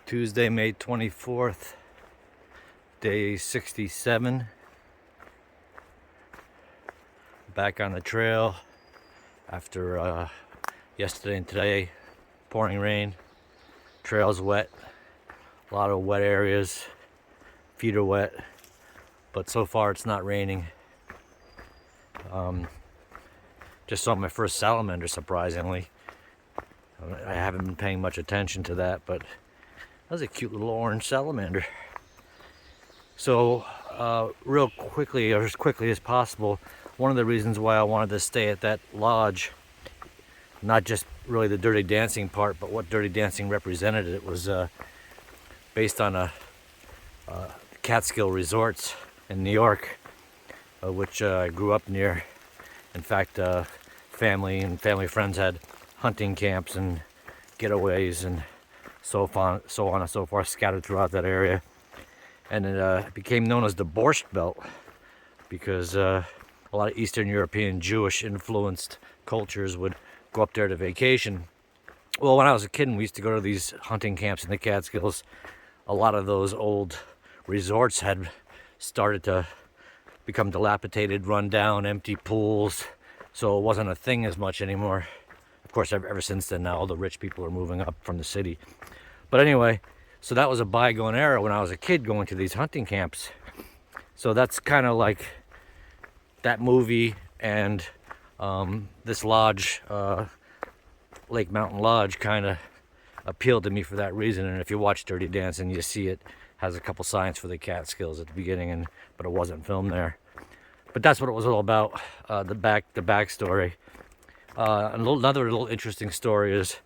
Tuesday, May 24th, day 67. Back on the trail after yesterday and today, pouring rain. Trail's wet, a lot of wet areas, feet are wet, but so far it's not raining. Just saw my first salamander, surprisingly. I haven't been paying much attention to that, but that was a cute little orange salamander. So real quickly, or as quickly as possible, one of the reasons why I wanted to stay at that lodge, not just really the Dirty Dancing part, but what Dirty Dancing represented, it was based on a Catskill Resorts in New York, which I grew up near. In fact, family and family friends had hunting camps and getaways and so on and so forth scattered throughout that area. And it became known as the Borscht Belt because a lot of Eastern European Jewish influenced cultures would go up there to vacation. Well, when I was a kid and we used to go to these hunting camps in the Catskills, a lot of those old resorts had started to become dilapidated, run down, empty pools, so it wasn't a thing as much anymore. Of course, ever since then, now all the rich people are moving up from the city. But anyway, so that was a bygone era when I was a kid going to these hunting camps. So that's kind of like that movie and this lodge, Lake Mountain Lodge, kind of appealed to me for that reason. And if you watch Dirty Dancing, you see it has a couple signs for the Catskills at the beginning, but it wasn't filmed there. But that's what it was all about, the backstory. Another little interesting story is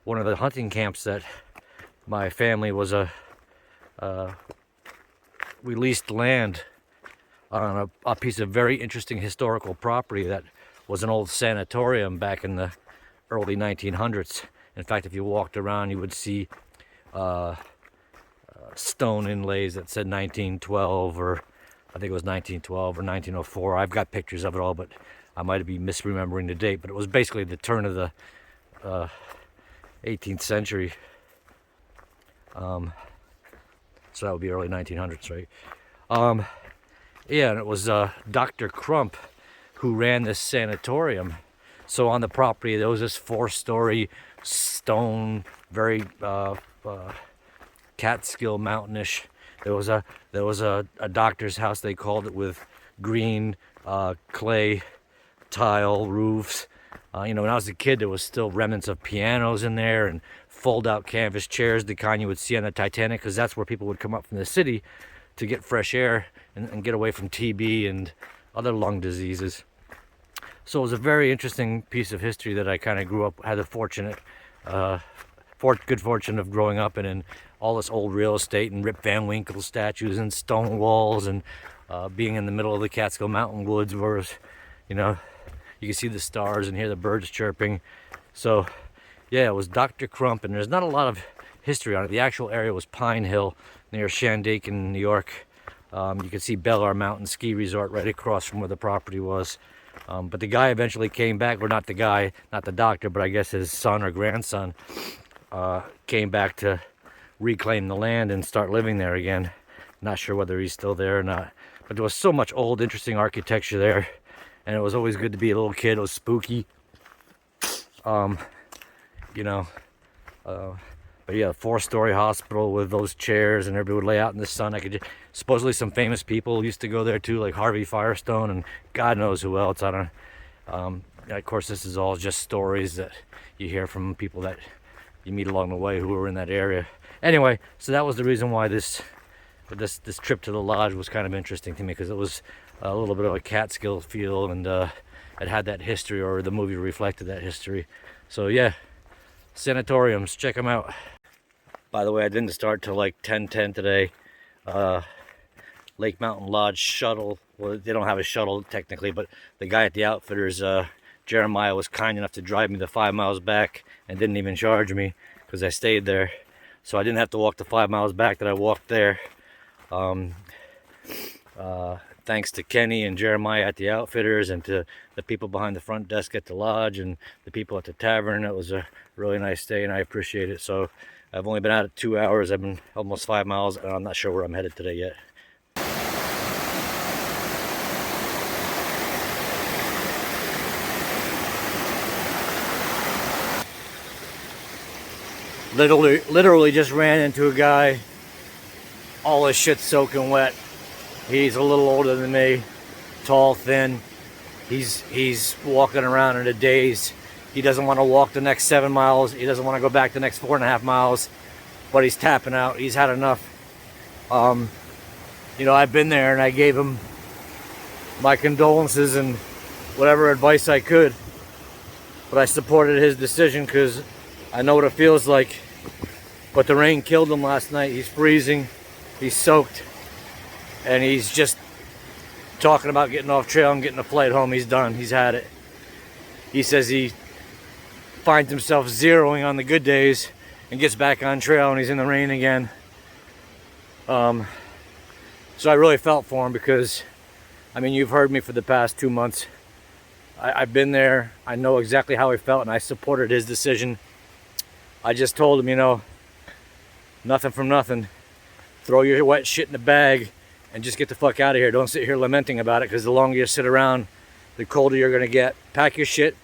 one of the hunting camps that my family was we leased land on a piece of very interesting historical property that was an old sanatorium back in the early 1900s. In fact, if you walked around, you would see stone inlays that said 1912, or I think it was 1912 or 1904. I've got pictures of it all, but I might be misremembering the date. But it was basically the turn of the 18th century. So that would be early 1900s, right? Yeah, and it was Dr. Crump who ran this sanatorium. So on the property, there was this 4-story stone, very Catskill mountainish. There was a doctor's house, they called it, with green clay tile roofs. When I was a kid, there was still remnants of pianos in there and fold-out canvas chairs, the kind you would see on the Titanic, because that's where people would come up from the city to get fresh air and get away from TB and other lung diseases. So it was a very interesting piece of history that I kind of grew up, had the good fortune of growing up in all this old real estate and Rip Van Winkle statues and stone walls, and being in the middle of the Catskill Mountain woods where, you can see the stars and hear the birds chirping. So yeah, it was Dr. Crump, and there's not a lot of history on it. The actual area was Pine Hill near Shandaken, New York. You can see Bellar Mountain Ski Resort right across from where the property was. But the guy eventually came back, or not the guy, not the doctor, but I guess his son or grandson came back to reclaim the land and start living there again. Not sure whether he's still there or not. But there was so much old, interesting architecture there, and it was always good to be a little kid. It was spooky. But yeah, 4-story hospital with those chairs, and everybody would lay out in the sun. Supposedly some famous people used to go there too, like Harvey Firestone and God knows who else. I don't. Of course, this is all just stories that you hear from people that you meet along the way who were in that area. Anyway, so that was the reason why this trip to the lodge was kind of interesting to me, because it was a little bit of a Catskill feel, and it had that history, or the movie reflected that history. So yeah, sanatoriums, check them out. By the way, I didn't start till like 10:10 today. Lake Mountain Lodge shuttle. Well, they don't have a shuttle technically, but the guy at the Outfitters, Jeremiah, was kind enough to drive me the 5 miles back and didn't even charge me because I stayed there. So I didn't have to walk the 5 miles back that I walked there. Thanks to Kenny and Jeremiah at the Outfitters, and to the people behind the front desk at the lodge, and the people at the tavern. It was a really nice day, and I appreciate it. So I've only been at it 2 hours. I've been almost 5 miles, and I'm not sure where I'm headed today yet. Literally just ran into a guy, all his shit soaking wet. He's a little older than me, tall, thin. He's walking around in a daze. He doesn't want to walk the next 7 miles. He doesn't want to go back the next 4.5 miles, but he's tapping out. He's had enough. You know, I've been there and I gave him my condolences and whatever advice I could, but I supported his decision because I know what it feels like. But the rain killed him last night. He's freezing, he's soaked, and he's just talking about getting off trail and getting a flight home. He's done, he's had it. He says he finds himself zeroing on the good days and gets back on trail and he's in the rain again. So I really felt for him because, I mean, you've heard me for the past 2 months. I've been there. I know exactly how he felt and I supported his decision. I just told him, you know, nothing from nothing. Throw your wet shit in the bag and just get the fuck out of here. Don't sit here lamenting about it, because the longer you sit around, the colder you're gonna get. Pack your shit.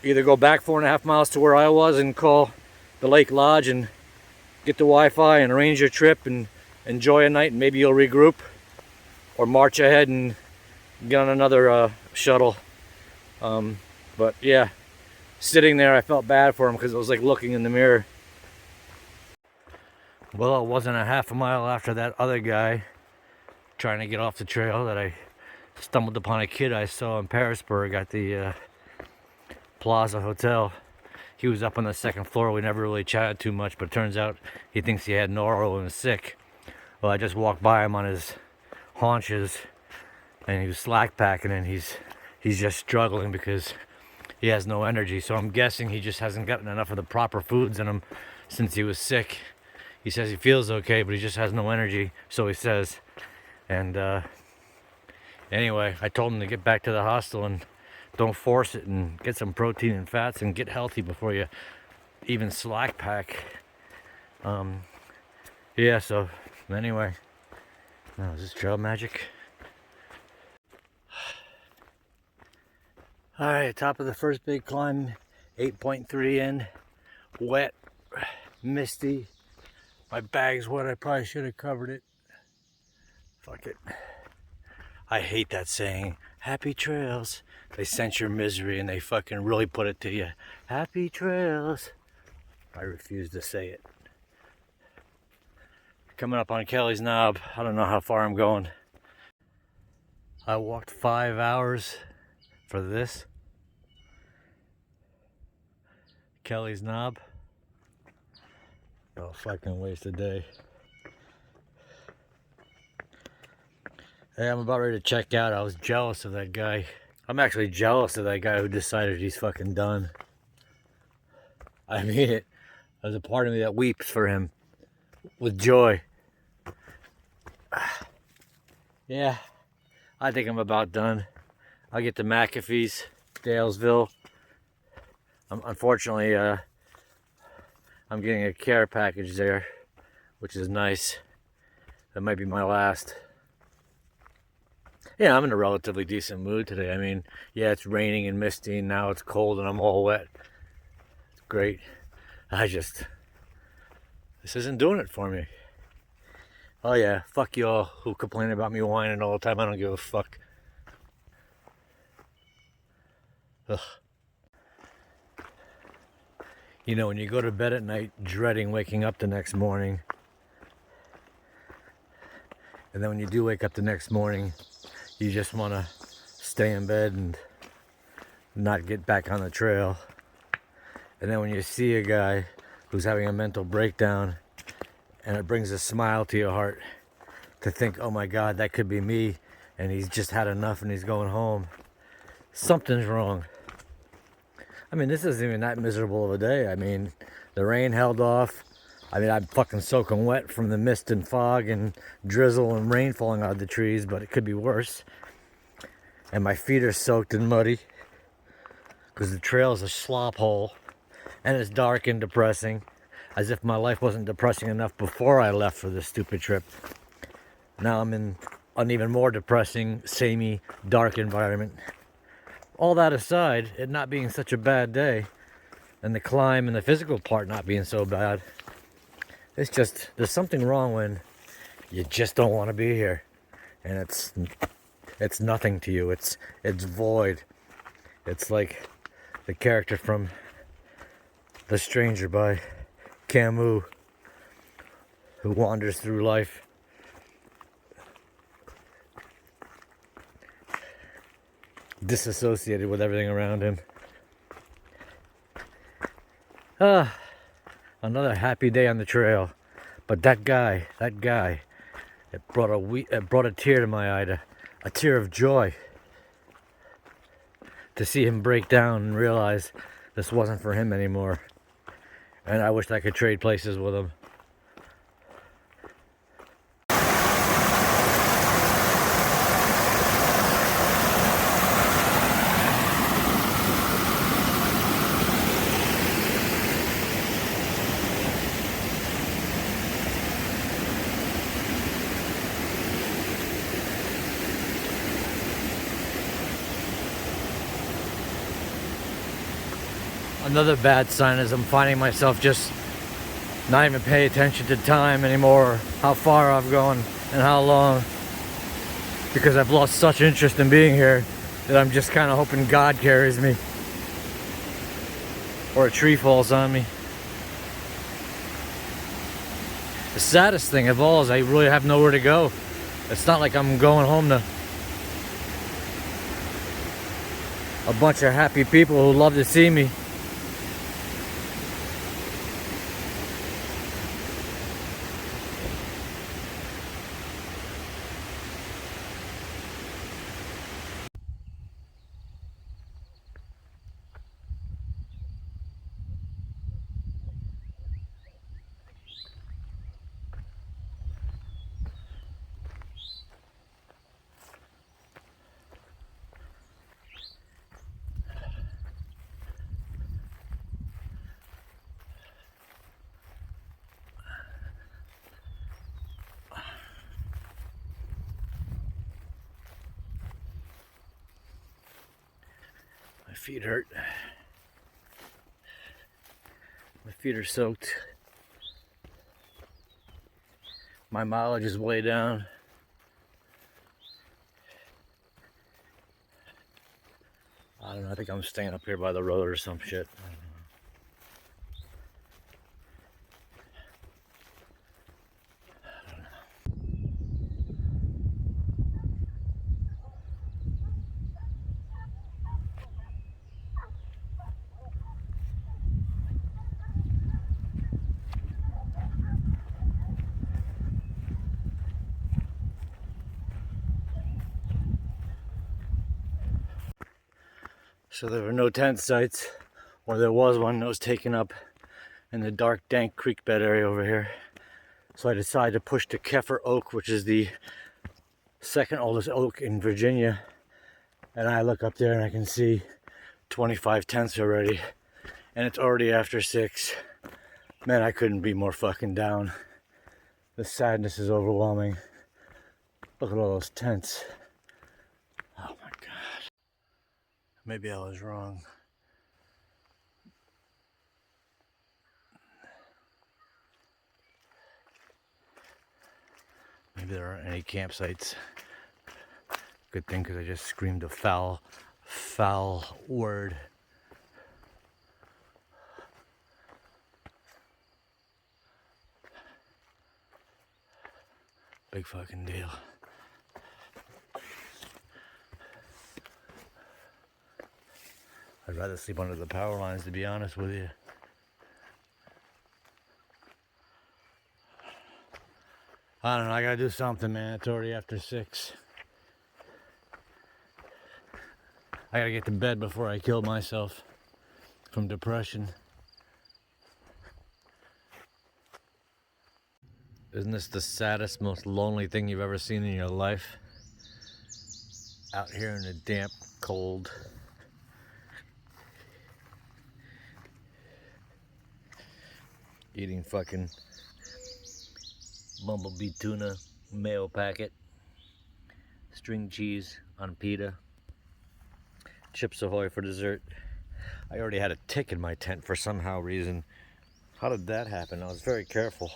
Either go back 4.5 miles to where I was and call the Lake Lodge and get the Wi-Fi and arrange your trip and enjoy a night, and maybe you'll regroup, or march ahead and get on another shuttle. But yeah, sitting there, I felt bad for him because it was like looking in the mirror. Well, it wasn't a half a mile after that other guy trying to get off the trail that I stumbled upon a kid I saw in Parisburg at the Plaza Hotel. He was up on the second floor. We never really chatted too much, but it turns out he thinks he had noro and is sick. Well, I just walked by him on his haunches and he was slack packing, and he's just struggling because he has no energy. So I'm guessing he just hasn't gotten enough of the proper foods in him since he was sick. He says he feels okay, but he just has no energy, so he says. And anyway, I told him to get back to the hostel and don't force it, and get some protein and fats and get healthy before you even slack pack. Yeah, so anyway, now is this trail magic? All right, top of the first big climb, 8.3 in, wet, misty. My bag's wet. I probably should have covered it. Fuck it. I hate that saying, happy trails. They sense your misery and they fucking really put it to you. Happy trails. I refuse to say it. Coming up on Kelly's Knob. I don't know how far I'm going. I walked 5 hours for this. Kelly's Knob. Oh, fucking waste a day. Hey, I'm about ready to check out. I was jealous of that guy. I'm actually jealous of that guy who decided he's fucking done. I mean it. There's a part of me that weeps for him with joy. Yeah, I think I'm about done. I'll get to McAfee's, Dalesville. Unfortunately, I'm getting a care package there, which is nice. That might be my last. Yeah, I'm in a relatively decent mood today. I mean, yeah, it's raining and misty, and now it's cold and I'm all wet. It's great. This isn't doing it for me. Oh yeah, fuck y'all who complain about me whining all the time. I don't give a fuck. Ugh. You know, when you go to bed at night dreading waking up the next morning, and then when you do wake up the next morning, you just want to stay in bed and not get back on the trail. And then when you see a guy who's having a mental breakdown, and it brings a smile to your heart to think, oh my God, that could be me, and he's just had enough and he's going home. Something's wrong. I mean, this isn't even that miserable of a day. I mean, the rain held off. I mean, I'm fucking soaking wet from the mist and fog and drizzle and rain falling out of the trees, but it could be worse. And my feet are soaked and muddy because the trail is a slop hole and it's dark and depressing. As if my life wasn't depressing enough before I left for this stupid trip. Now I'm in an even more depressing, samey, dark environment. All that aside, it not being such a bad day, and the climb and the physical part not being so bad, it's just, there's something wrong when you just don't want to be here. And it's nothing to you. It's void. It's like the character from The Stranger by Camus, who wanders through life disassociated with everything around him. Another happy day on the trail. But that guy, it brought a tear to my eye, a tear of joy. To see him break down and realize this wasn't for him anymore. And I wished I could trade places with him. Another bad sign is I'm finding myself just not even paying attention to time anymore, how far I've gone and how long, because I've lost such interest in being here that I'm just kind of hoping God carries me or a tree falls on me. The saddest thing of all is I really have nowhere to go. It's not like I'm going home to a bunch of happy people who love to see me. My feet hurt. My feet are soaked. My mileage is way down. I don't know, I think I'm staying up here by the road or some shit. I don't know. So there were no tent sites, or there was one that was taken up in the dark, dank creek bed area over here. So I decided to push to Keffer Oak, which is the second oldest oak in Virginia. And I look up there and I can see 25 tents already. And it's already after 6. Man, I couldn't be more fucking down. The sadness is overwhelming. Look at all those tents. Oh my God. Maybe I was wrong. Maybe there aren't any campsites. Good thing, because I just screamed a foul word. Big fucking deal. I'd rather sleep under the power lines, to be honest with you. I don't know, I gotta do something, man. It's already after 6. I gotta get to bed before I kill myself from depression. Isn't this the saddest, most lonely thing you've ever seen in your life? Out here in the damp, cold. Eating fucking bumblebee tuna mayo packet, string cheese on pita, Chips Ahoy for dessert. I already had a tick in my tent for somehow reason. How did that happen? I was very careful.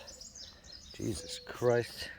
Jesus Christ.